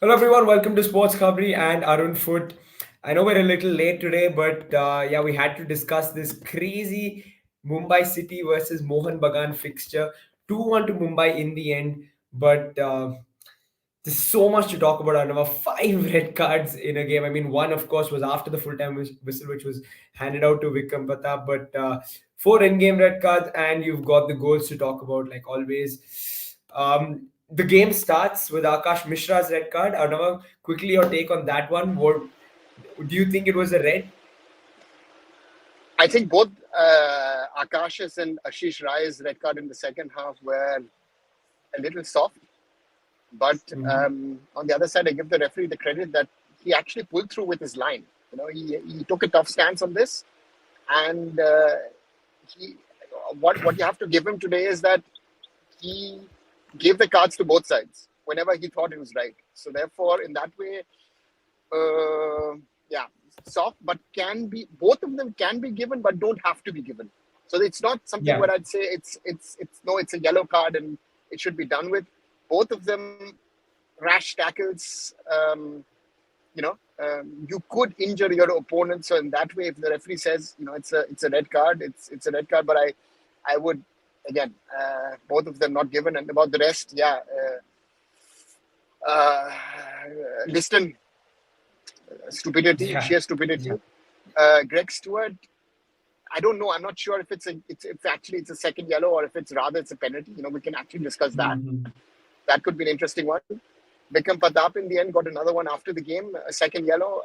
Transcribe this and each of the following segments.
Hello everyone, welcome to Sports Khabri and Arun Foot. I know we're a little late today, but yeah, we had to discuss this crazy Mumbai City versus Mohun Bagan fixture. 2-1 to Mumbai in the end, but there's so much to talk about. Another five red cards in a game. I mean, one, of course, was after the full time whistle, which was handed out to Vikram Pratap, but four in game red cards, and you've got the goals to talk about, like always. The game starts with Akash Mishra's red card. Arnav, quickly your take on that one. What do you think it was a red? I think both Akash's and Ashish Rai's red card in the second half were a little soft. But Mm-hmm. on the other side, I give the referee the credit that he actually pulled through with his line. He took a tough stance on this, and he what you have to give him today is that he gave the cards to both sides whenever he thought it was right. So therefore, in that way, yeah, soft, but can be both of them can be given, but don't have to be given. So it's not something Yeah. where I'd say it's no, it's a yellow card and it should be done with. Both of them rash tackles. You could injure your opponent. So in that way, if the referee says it's a red card, it's a red card. But I would again both of them not given. And about the rest, yeah, Liston stupidity, Yeah. sheer stupidity. Yeah. Greg Stewart, I don't know. I'm not sure if if actually it's a second yellow or if it's a penalty. We can actually discuss that. Mm-hmm. That could be an interesting one. Vikram Pratap in the end got another one after the game, a second yellow.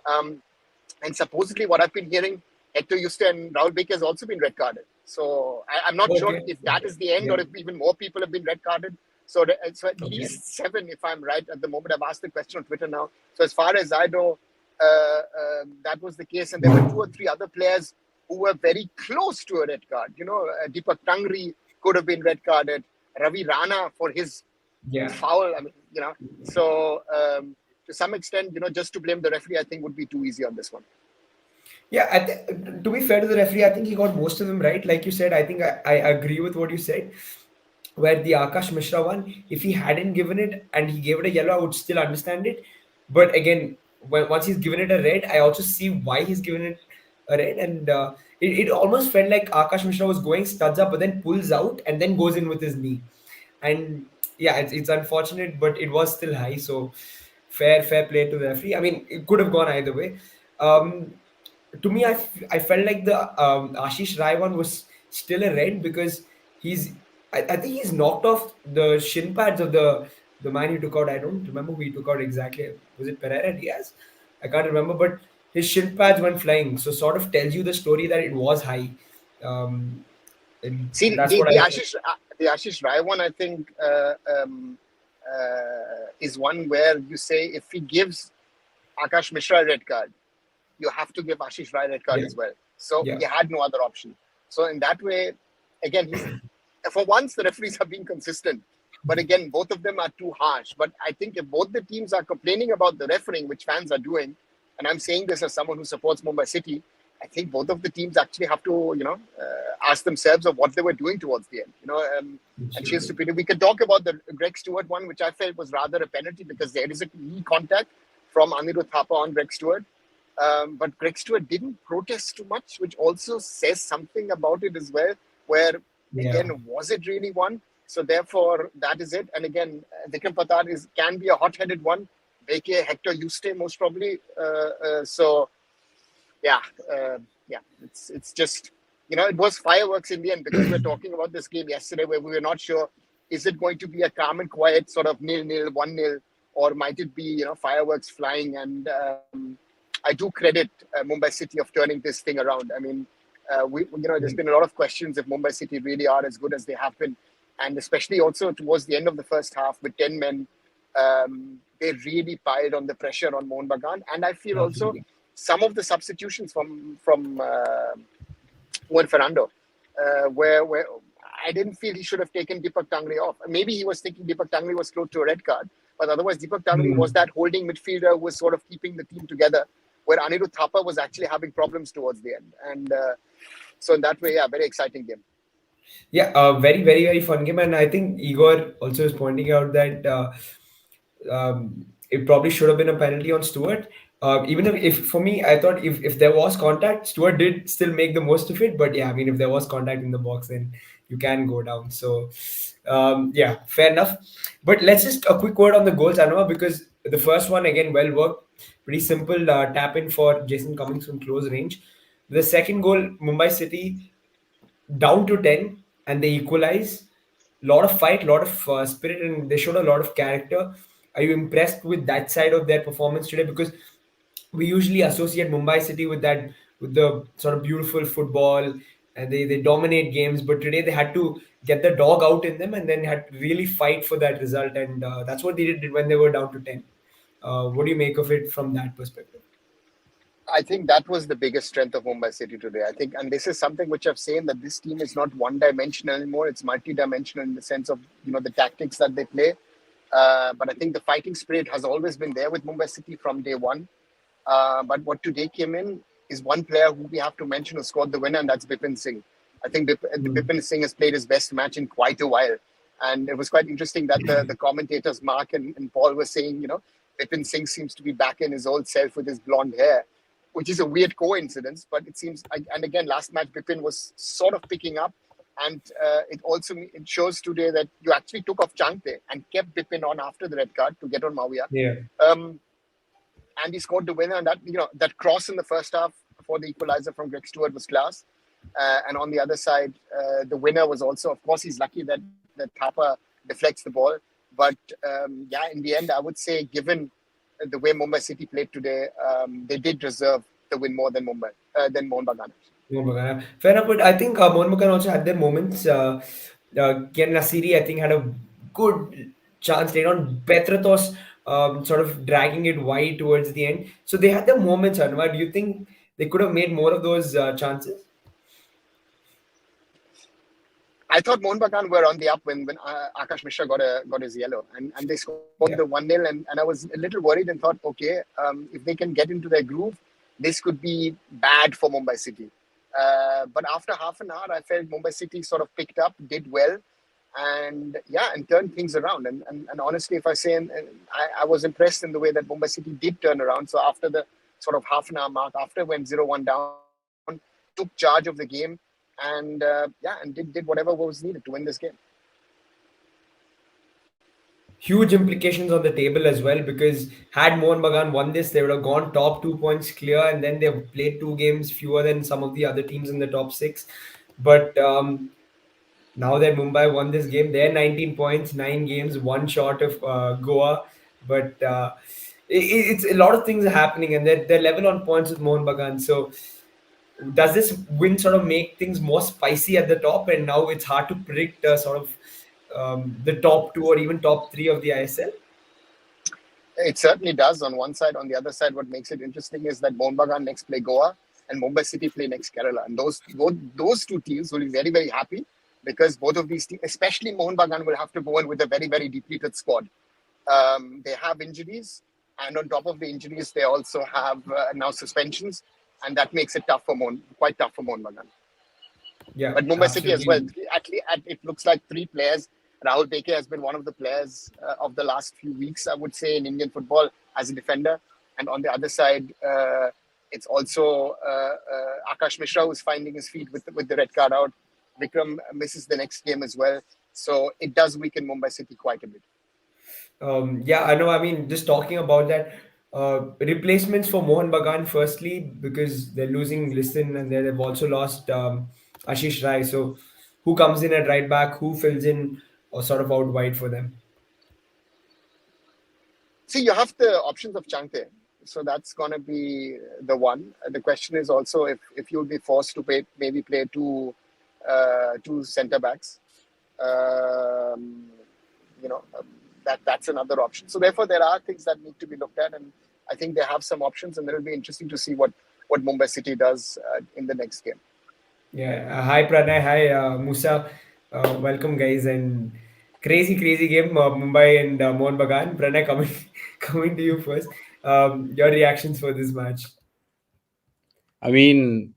And supposedly, what I've been hearing, Hector Yuste and Raul Baker has also been red carded. So I'm not sure Okay. if that Okay. is the end Yeah. or if even more people have been red carded. So at Okay. least seven, if I'm right at the moment. I've asked the question on Twitter now. So as far as I know, that was the case. And there were two or three other players who were very close to a red card. Deepak Tangri could have been red carded. Ravi Rana for his Yeah. foul. So to some extent, just to blame the referee, I think would be too easy on this one. Yeah, to be fair to the referee, I think he got most of them right. Like you said, I think I agree with what you said. Where the Akash Mishra one, if he hadn't given it and he gave it a yellow, I would still understand it. But again, once he's given it a red, I also see why he's given it a red. And it almost felt like Akash Mishra was going studs up, but then pulls out and then goes in with his knee. And yeah, it's unfortunate, but it was still high. So fair play to the referee. I mean, it could have gone either way. Um, to me, I felt like the Ashish Rai one was still a red because he's I think he's knocked off the shin pads of the man he took out. I don't remember who he took out exactly. Was it Pereira Diaz? I can't remember, but his shin pads went flying. So sort of tells you the story that it was high. Um, and See, that's the what the I Ashish the Ashish Rai one, I think, is one where you say if he gives Akash Mishra a red card, you have to give Ashish Rai a red card yeah as well. So yeah he had no other option. So in that way, again, he's for once the referees are being consistent. But again, both of them are too harsh. But I think if both the teams are complaining about the refereeing, which fans are doing, and I'm saying this as someone who supports Mumbai City, I think both of the teams actually have to, ask themselves of what they were doing towards the end. And sheer absolutely. stupidity. We can talk about the Greg Stewart one, which I felt was rather a penalty because there is a knee contact from Anirudh Thapa on Greg Stewart. But Greg Stewart didn't protest too much, which also says something about it as well. Where Yeah. again, was it really one? So therefore, that is it. And again, Vikram Patar can be a hot-headed one. Beke Hector Yuste most probably. So yeah, yeah, it's just it was fireworks in the end because we were talking about this game yesterday where we were not sure is it going to be a calm and quiet sort of 0-0, 1-0, or might it be fireworks flying? And I do credit Mumbai City of turning this thing around. I mean, there's been a lot of questions if Mumbai City really are as good as they have been, and especially also towards the end of the first half with 10 men, they really piled on the pressure on Mohun Bagan. And I feel also Absolutely. some of the substitutions from Juan Fernando, where I didn't feel he should have taken Deepak Tangri off. Maybe he was thinking Deepak Tangri was close to a red card, but otherwise Deepak Tangri was Hmm. that holding midfielder who was sort of keeping the team together, where Anirudh Thapa was actually having problems towards the end. And so in that way, yeah, very exciting game. Yeah, very fun game, and I think Igor also is pointing out that it probably should have been a penalty on Stewart. Even if for me, I thought if there was contact, Stewart did still make the most of it. But yeah, I mean, if there was contact in the box, then you can go down. So yeah, fair enough. But let's just a quick word on the goals, Anwar, because the first one again, well worked, pretty simple tap in for Jason Cummings from close range. The second goal, Mumbai City down to 10 and they equalize. Lot of fight, lot of spirit, and they showed a lot of character. Are you impressed with that side of their performance today? Because we usually associate Mumbai City with that, with the sort of beautiful football, and they dominate games. But today they had to get the dog out in them and then had to really fight for that result, and that's what they did when they were down to 10. What do you make of it from that perspective? I think that was the biggest strength of Mumbai City today. I think, and this is something which I've seen, that this team is not one-dimensional anymore. It's multi-dimensional in the sense of, the tactics that they play. But I think the fighting spirit has always been there with Mumbai City from day one. But what today came in is one player who we have to mention who scored the winner, and that's Bipin Singh. I think Mm. Bipin Singh has played his best match in quite a while. And it was quite interesting that the commentators, Mark and Paul, were saying, Bipin Singh seems to be back in his old self with his blonde hair, which is a weird coincidence. But it seems, and again, last match, Bipin was sort of picking up. And it shows today that you actually took off Changte and kept Bipin on after the red card to get on Mawia. Yeah. Um, and he scored the winner. And that cross in the first half for the equalizer from Greg Stewart was class. And on the other side, the winner was also, of course, he's lucky that Thapa deflects the ball. But yeah, in the end, I would say, given the way Mumbai City played today, they did deserve the win more than Mohun Bagan. Mohun Bagan. Fair enough, but I think Mohun Bagan also had their moments. Ken Nasiri, I think, had a good chance later on. Petratos sort of dragging it wide towards the end. So they had their moments, Anwar. Do you think they could have made more of those chances? I thought Mohun Bagan were on the up when Akash Mishra got his yellow, and they scored the Yeah. 1-0, and I was a little worried and thought, okay, if they can get into their groove, this could be bad for Mumbai City. But after half an hour, I felt Mumbai City sort of picked up, did well, and yeah, and turned things around. And honestly, if I say, I was impressed in the way that Mumbai City did turn around. So after the sort of half an hour mark, after it went 0-1 down, took charge of the game, and yeah, and did whatever was needed to win this game. Huge implications on the table as well, because had Mohun Bagan won this, they would have gone top 2 points clear, and then they've played two games fewer than some of the other teams in the top six. But now that Mumbai won this game, they're 19 points, 9 games, one short of Goa. But it's a lot of things are happening, and they're level on points with Mohun Bagan. So does this win sort of make things more spicy at the top, and now it's hard to predict sort of the top two or even top three of the ISL? It certainly does on one side. On the other side, what makes it interesting is that Mohun Bagan next play Goa and Mumbai City play next Kerala. And those two teams will be very, very happy because both of these teams, especially Mohun Bagan, will have to go in with a very, very depleted squad. They have injuries, and on top of the injuries, they also have now suspensions, and that makes it quite tough for Mohun Bagan. Yeah, But Mumbai City as well. absolutely. It looks like three players. Rahul Beke has been one of the players of the last few weeks, I would say, in Indian football as a defender. And on the other side, it's also Akash Mishra who's finding his feet with the red card out. Vikram misses the next game as well. So it does weaken Mumbai City quite a bit. Yeah, I know. I mean, just talking about that, replacements for Mohun Bagan, firstly, because they're losing Listen and they've also lost Ashish Rai. So, who comes in at right back? Who fills in or sort of out wide for them? See, you have the options of Changte. So that's going to be the one. The question is also if you'll be forced to maybe play two centre backs. Um, you know, um, that's another option. So therefore, there are things that need to be looked at, and I think they have some options, and it'll be interesting to see what Mumbai City does in the next game. Yeah. Hi, Pranay. Hi, Musa. Welcome, guys. And crazy game, Mumbai and Mohun Bagan. Pranay, coming, coming to you first. Your reactions for this match? I mean,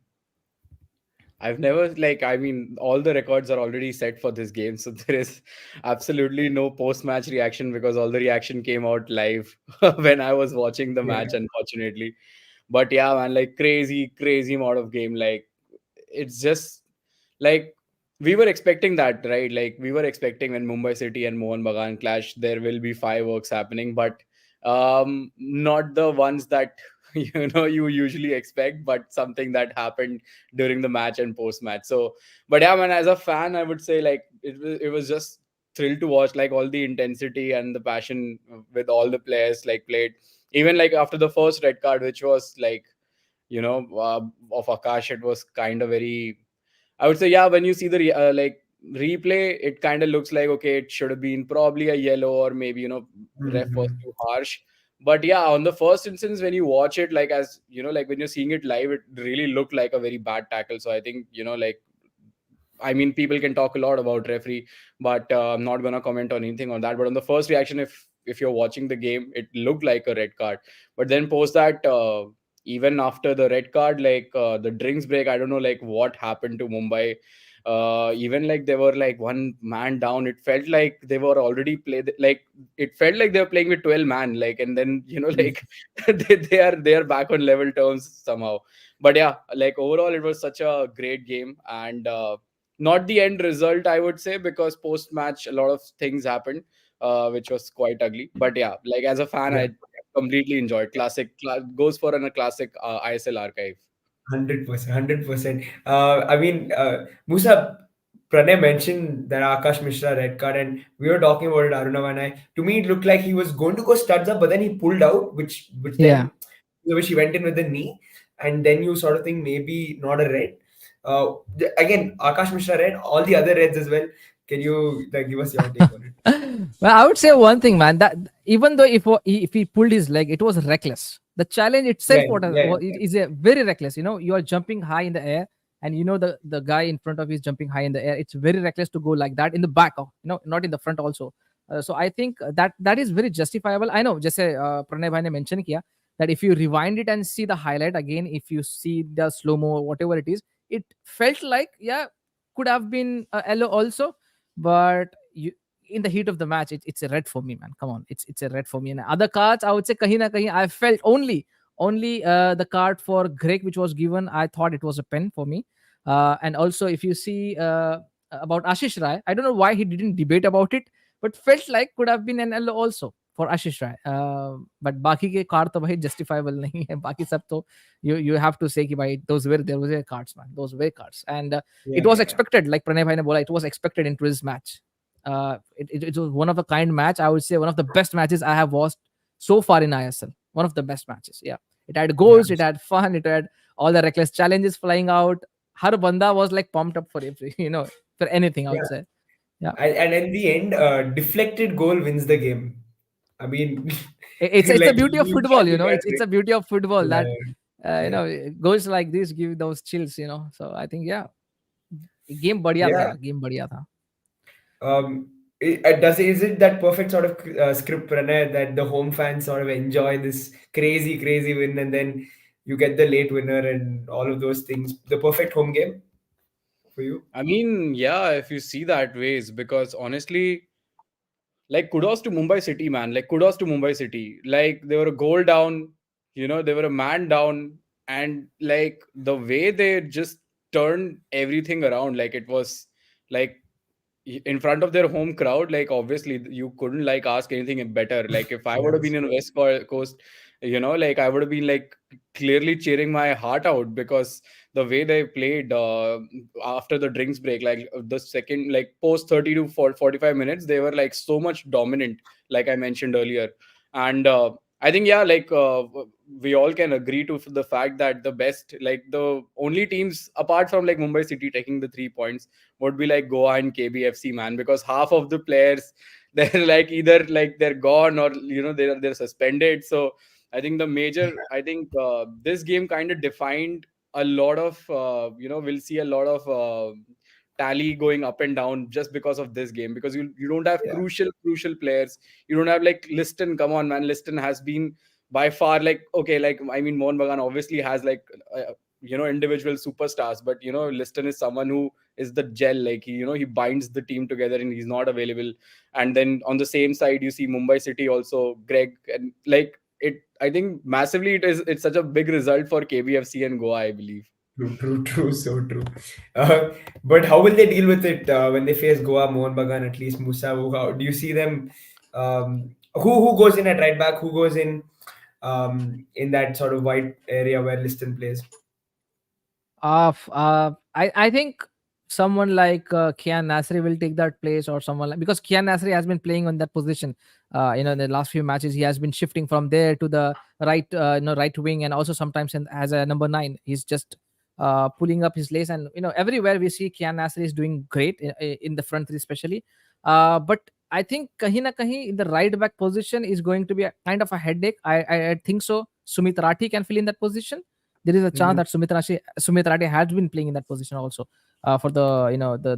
I've never like I mean all the records are already set for this game, so there is absolutely no post-match reaction because all the reaction came out live when I was watching the Yeah. match, unfortunately. But yeah, man, like crazy amount of game. Like it's just like we were expecting that, right? Like we were expecting when Mumbai City and Mohun Bagan clash, there will be fireworks happening, but not the ones that you usually expect, but something that happened during the match and post match. So, but yeah, man, as a fan, I would say like it was just thrilled to watch like all the intensity and the passion with all the players like played. Even like after the first red card, which was like of Akash, it was kind of very. I would say, yeah, when you see the like replay, it kind of looks like okay, it should have been probably a yellow or maybe ref was Hmm. too harsh. But yeah, on the first instance, when you watch it, like as like when you're seeing it live, it really looked like a very bad tackle. So I think like I mean, people can talk a lot about referee, but I'm not gonna comment on anything on that. But on the first reaction, if you're watching the game, it looked like a red card. But then post that, even after the red card, like the drinks break, I don't know like what happened to Mumbai. Even like they were like one man down. It felt like they were already played. Like it felt like they were playing with 12 man. Like and then like they are back on level terms somehow. But yeah, like overall, it was such a great game and. Not the end result, I would say, because post match a lot of things happened, which was quite ugly. But yeah, like as a fan, Yeah. I completely enjoyed goes for a classic ISL archive. 100%, 100%. I mean, Musa, Pranay mentioned that Akash Mishra red card, and we were talking about it, Arunav and I. To me, it looked like he was going to go studs up, but then he pulled out, Yeah. which he went in with the knee, and then you sort of think maybe not a red. Again, Akash Mishra red, all the other reds as well. Can you like give us your take on it? Well, I would say one thing, man. That even though if he pulled his leg, it was reckless. The challenge Yeah, itself, yeah, it is a very reckless. You are jumping high in the air, and the guy in front of you is jumping high in the air. It's very reckless to go like that in the back, not in the front also. So I think that is very justifiable. I know, just say Pranay bhai ne mention kiya that if you rewind it and see the highlight again, if you see the slow mo, whatever it is, it felt like yeah, could have been a yellow also, but in the heat of the match, it's a red for me, man. Come on, it's a red for me. And other cards, I would say, kahi na kahi, I felt only the card for Greg, which was given, I thought it was a pen for me. And also, if you see about Ashish Rai, I don't know why he didn't debate about it, but felt like could have been an L also for Ashish Rai. But बाकी के card तो भाई justifiable नहीं है. बाकी सब तो you have to say कि भाई there were cards, man. Those were cards, and it yeah, was yeah, expected. Like Pranay bhai ne bola, it was expected into this match. It was one of a kind match. I would say one of the best matches I have watched so far in ISL. One of the best matches. Yeah, it had yeah, goals, it had fun, it had all the reckless challenges flying out. Har banda was like pumped up for every, for anything. I would yeah. say. Yeah, And in the end, deflected goal wins the game. I mean, it's a like beauty of you football. can't look at It's it. a beauty of football Yeah, that yeah, goals like this give those chills. So I think yeah, game बढ़िया था yeah. यार, game बढ़िया था. Is it that perfect sort of script, Pranay, that the home fans sort of enjoy this crazy win, and then you get the late winner and all of those things? The perfect home game for you? I mean, yeah, if you see that ways, because honestly, like kudos to Mumbai City, man. Like kudos to Mumbai City. Like they were a goal down, they were a man down, and like the way they just turned everything around, like it was like in front of their home crowd, like obviously you couldn't like ask anything better. Like if I would have Yes. been in Coast, like I would have been like clearly cheering my heart out because the way they played after the drinks break, like the second, like post 30 to 45 minutes, they were like so much dominant, like I mentioned earlier. And I think, yeah, like we all can agree to the fact that the best, like the only teams apart from like Mumbai City taking the 3 points would be like Goa and KBFC, man, because half of the players they're like either like they're gone or they're suspended. So I think this game kind of defined a lot of we'll see a lot of tally going up and down just because of this game, because you don't have Yeah. crucial players. You don't have like Liston. Come on, man. Liston has been by far like okay, like I mean Mohun Bagan obviously has like individual superstars, but Liston is someone who is the gel. Like he binds the team together, and he's not available. And then on the same side, you see Mumbai City also, Greg, and like it. I think massively it's such a big result for KBFC and Goa, I believe. True, true, true, so true. But how will they deal with it when they face Goa, Mohun Bagan, at least Musa? How do you see them? Who goes in at right back? Who goes in that sort of wide area where Liston plays? I think someone like Kian Nasri will take that place, or someone like, because Kian Nasri has been playing on that position. In the last few matches, he has been shifting from there to the right, right wing, and also sometimes as a number 9, he's just pulling up his lace. And everywhere we see Kian Nasri is doing great in the front three, especially. But I think kahi na kahi in the right back position is going to be a kind of a headache. I think so. Sumit Rathi can fill in that position. There is a chance Mhm. that Sumit Rathi has been playing in that position also for the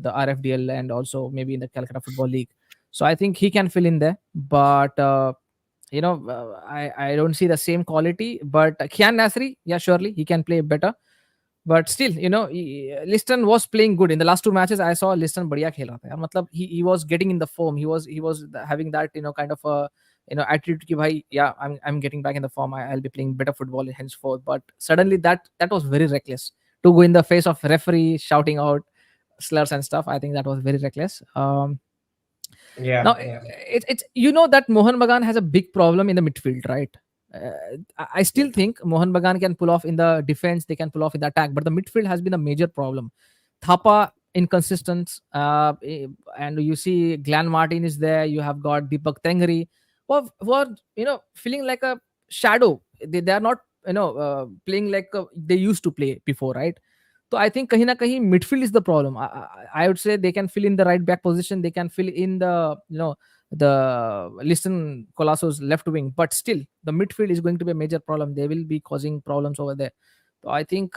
the RFDL, and also maybe in the Calcutta Football League. So I think he can fill in there, but I don't see the same quality. But Kian Nasri, yeah, surely he can play better. But still, Liston was playing good in the last two matches. I saw Liston बढ़िया खेल रहा था यार. मतलब he was getting in the form. He was having that kind of a attitude ki bhai, yeah, I'm getting back in the form. I'll be playing better football henceforth. But suddenly that was very reckless to go in the face of referee shouting out slurs and stuff. I think that was very reckless. Now, Yeah, yeah, it's that Mohan Bagan has a big problem in the midfield, right? I yeah. still think Mohan Bagan can pull off in the defense, they can pull off in the attack, but the midfield has been a major problem. Thapa inconsistent, and you see Glenn Martin is there. You have got Deepak Tengri, who are feeling like a shadow. They are not playing like they used to play before, right? So I think kahin na kahin midfield is the problem. I would say they can fill in the right back position. They can fill in the the Listen Colosso's left wing, but still the midfield is going to be a major problem. They will be causing problems over there. So I think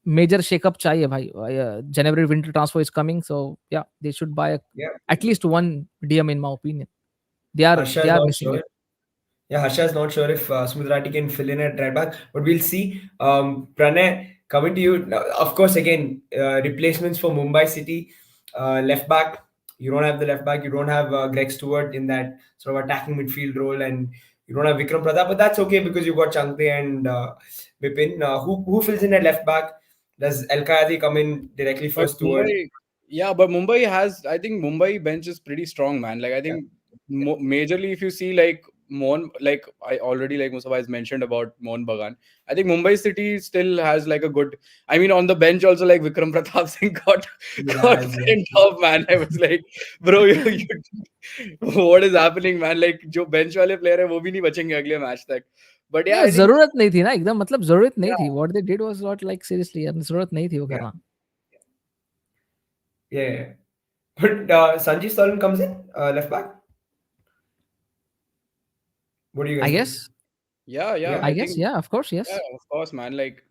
major shake-up chahiye bhai. January winter transfer is coming, so yeah, they should buy Yeah. at least one DM in my opinion. They are Harsha they is are not missing sure. it. Yeah, Harsha is not sure if Smudrati can fill in at right back, but we'll see. Pranay, coming to you. Now, of course, again, replacements for Mumbai City. Left back, you don't have the left back. You don't have Greg Stewart in that sort of attacking midfield role, and you don't have Vikram Pratap, but that's okay because you've got Chankte and Bipin. Who fills in at left back? Does El Kayati come in directly But for Stewart? Mumbai, yeah, but Mumbai has, I think Mumbai bench is pretty strong, man. Like I Yeah. think majorly if you see like Mohun, like I already like Mustafa has mentioned about Mohun Bagan. I think Mumbai City still has like a good. I mean, on the bench also like Vikram Pratap Singh got He has, sent off, man. I was like, bro, what is happening, man? Like जो bench वाले player है वो भी नहीं बचेंगे अगले match तक. But yeah, नहीं, I think जरूरत नहीं थी ना एकदम. मतलब जरूरत नहीं थी. yeah, What they did was not like seriously यार, जरूरत नहीं थी वो yeah, करना. yeah, yeah. But Sanjeev Solan comes in left back. What do you I guys think? guess. yeah, Yeah, I I guess, think yeah, of course, yeah, yes. of course, man. Like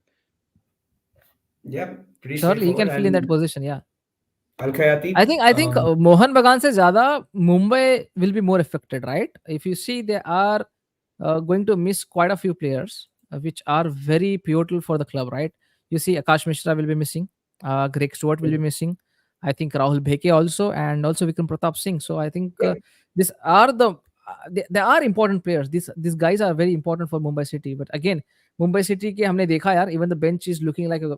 yeah, pretty Surely he straightforward. can fill in that And position, yeah. Al I think Mohan Bagan se zyada Mumbai will be more affected, right? If you see, they are going to miss quite a few players, which are very pivotal for the club, right? You see, Akash Mishra will be missing, Greg Stewart will be missing. I think Rahul Bheke also, and also Vikram Pratap Singh. So I think yeah, these are they are important players. These guys are very important for Mumbai City. But again, Mumbai City के हमने देखा यार, even the bench is looking like a,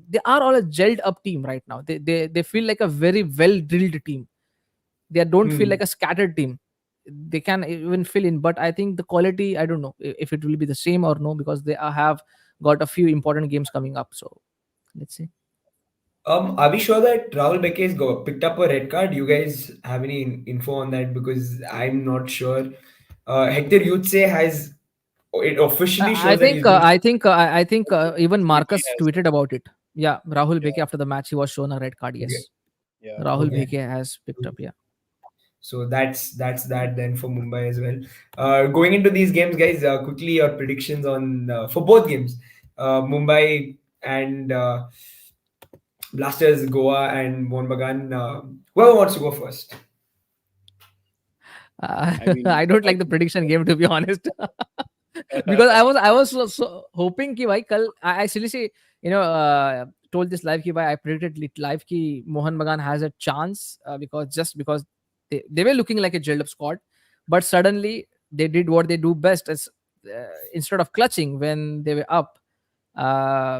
they are all a gelled up team right now. They feel like a very well drilled team. They don't feel hmm. like a scattered team. They can even fill in, but I think the quality, I don't know if it will be the same or no, because they have got a few important games coming up. So let's see. Are we sure that Rahul Beke has picked up a red card? You guys have any info on that? Because I'm not sure. Hector Yutse has it officially shows that he's been. I think even BT Marcus has tweeted about it. Yeah, Rahul yeah, Beke after the match he was shown a red card. Okay, Yes, yeah. Rahul okay. Beke has picked up. Yeah. So that's that then for Mumbai as well. Going into these games, guys, quickly your predictions on for both games, Mumbai and Blasters, Goa and Mohun Bagan. Whoever wants to go first. I mean, I don't I like the think prediction game, to be honest. because I was so hoping कि भाई कल I seriously told this live कि भाई I predicted live कि Mohan Bagan has a chance because they were looking like a gelled up squad, but suddenly they did what they do best as instead of clutching when they were up,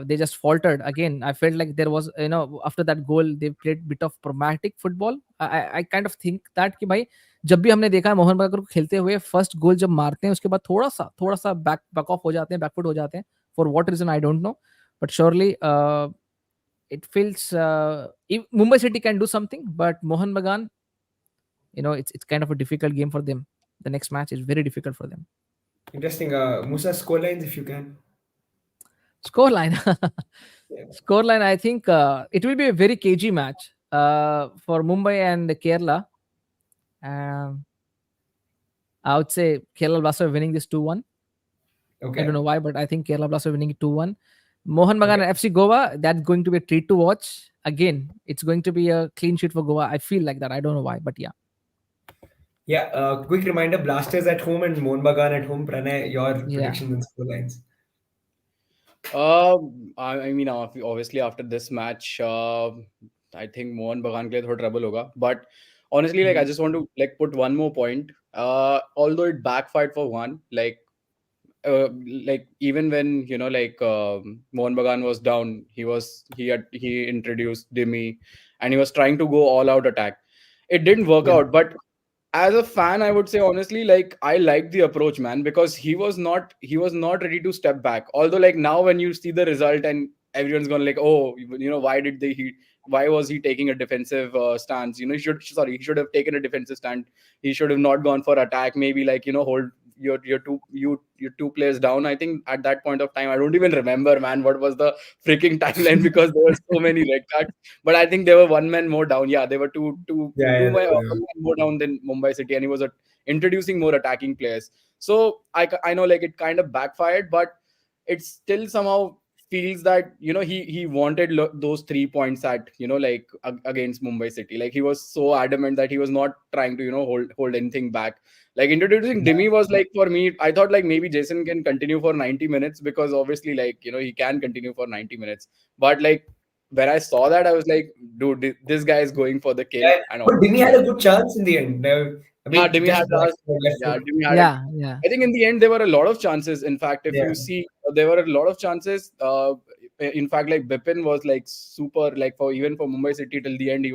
they just faltered again. I felt like there was, after that goal they played bit of pragmatic football. I kind of think that कि भाई जब भी हमने देखा है मोहन बागान को खेलते हुए फर्स्ट गोल जब मारते हैं उसके बाद थोड़ा सा बैक ऑफ हो जाते हैं, बैकफुट हो जाते हैं, for what reason I don't know, but surely it feels if Mumbai City can do something, but Mohan Bagan, it's kind of a difficult game for them. The next match is very difficult for them. Interesting. Musa, score lines if you can. Scoreline. Yeah. Scoreline, I think it will be a very cagey match for Mumbai and Kerala. Um, I would say Kerala Blasters are winning this 2-1. I don't Okay. know why, but I think Kerala Blasters are winning it 2-1. Mohan Bagan Okay. and FC Goa, that's going to be a treat to watch. Again, it's going to be a clean sheet for Goa. I feel like that. I don't know why, but yeah. Yeah. Quick reminder: Blasters at home and Mohun Bagan at home. Pranay, your Yeah. predictions and score lines. I mean, obviously after this match, I think Mohan Bagan के लिए थोड़ा trouble होगा. But honestly, like I just want to like put one more point. Although it backfired for one, like even when Mohan Bagan was down, he introduced Dimi, and he was trying to go all out attack. It didn't work Yeah. out, but as a fan, I would say honestly, like I like the approach, man, because he was not ready to step back. Although like now when you see the result and everyone's gonna like, oh, why was he taking a defensive stance? He should have taken a defensive stand. He should have not gone for attack. Maybe like hold your two players down. I think at that point of time, I don't even remember, man, what was the freaking timeline because there were so many red cards. But I think they were one man more down. Yeah, they were Yeah. Yeah. one man more down than Mumbai City, and he was introducing more attacking players. So I know like it kind of backfired, but it still somehow feels that he wanted those 3 points at against Mumbai City. Like he was so adamant that he was not trying to hold anything back. Like introducing Dimi was like, for me, I thought like maybe Jason can continue for 90 minutes because obviously like he can continue for 90 minutes. But like when I saw that, I was like, dude, this guy is going for the kill. Yeah. And But Dini obviously, had a good chance in the end. I yeah, mean, Dimi just had back last. left Yeah, foot. Dimi had it. Yeah, yeah. I think in the end there were a lot of chances. In fact, if Yeah. you see, there were a lot of chances. In fact, like Bipin was like super, like for even for Mumbai City till the end, he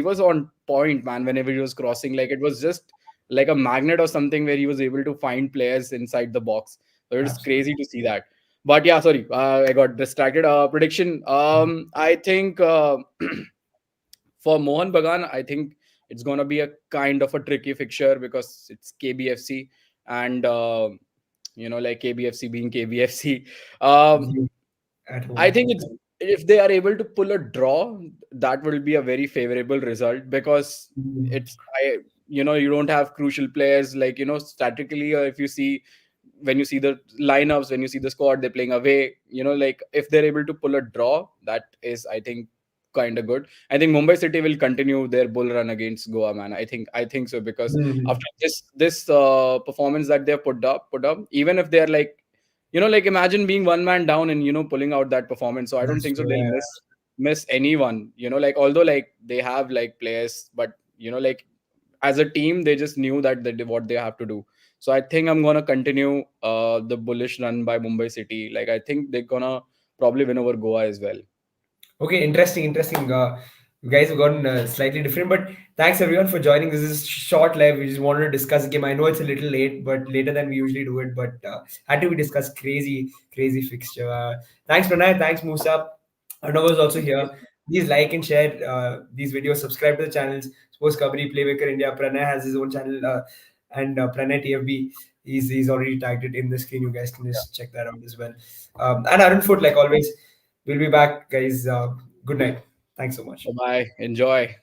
was on point, man. Whenever he was crossing, like it was just like a magnet or something where he was able to find players inside the box. So it was Absolutely. crazy to see that. But yeah, sorry, I got distracted. Prediction. I think for Mohan Bagan, I think it's gonna be a kind of a tricky fixture because it's KBFC, and like KBFC being KBFC. You at I home. think it's if they are able to pull a draw, that will be a very favorable result because Mhm. it's you don't have crucial players like statically, or if you see when you see the lineups, when you see the squad they're playing away, like if they're able to pull a draw, that is, I think, kind of good. I think Mumbai City will continue their bull run against Goa, man. I think so because Mhm. after this performance that they've put up, even if they're like like imagine being one man down and pulling out that performance. So I don't That's think so true. they'll Yeah. miss anyone. Like although like they have like players, but like as a team they just knew that they did what they have to do. So I think I'm gonna continue the bullish run by Mumbai City. Like I think they're gonna probably win over Goa as well. Okay, interesting, interesting. You guys have gotten slightly different, but thanks everyone for joining. This is short live. We just wanted to discuss a game. I know it's a little late, but later than we usually do it. But had to be discussed. Crazy, crazy fixture. Thanks, Pranay. Thanks, Musa. Arnav was also Thank you. here. Please like and share these videos. Subscribe to the channels. Sports Kabaddi, Playmaker India. Pranay has his own channel, and Pranay TFB. He's already tagged it in the screen. You guys can just check that out as well. And Arun Foot, like always. We'll be back, guys. Good night. Thanks so much. Bye bye. Enjoy.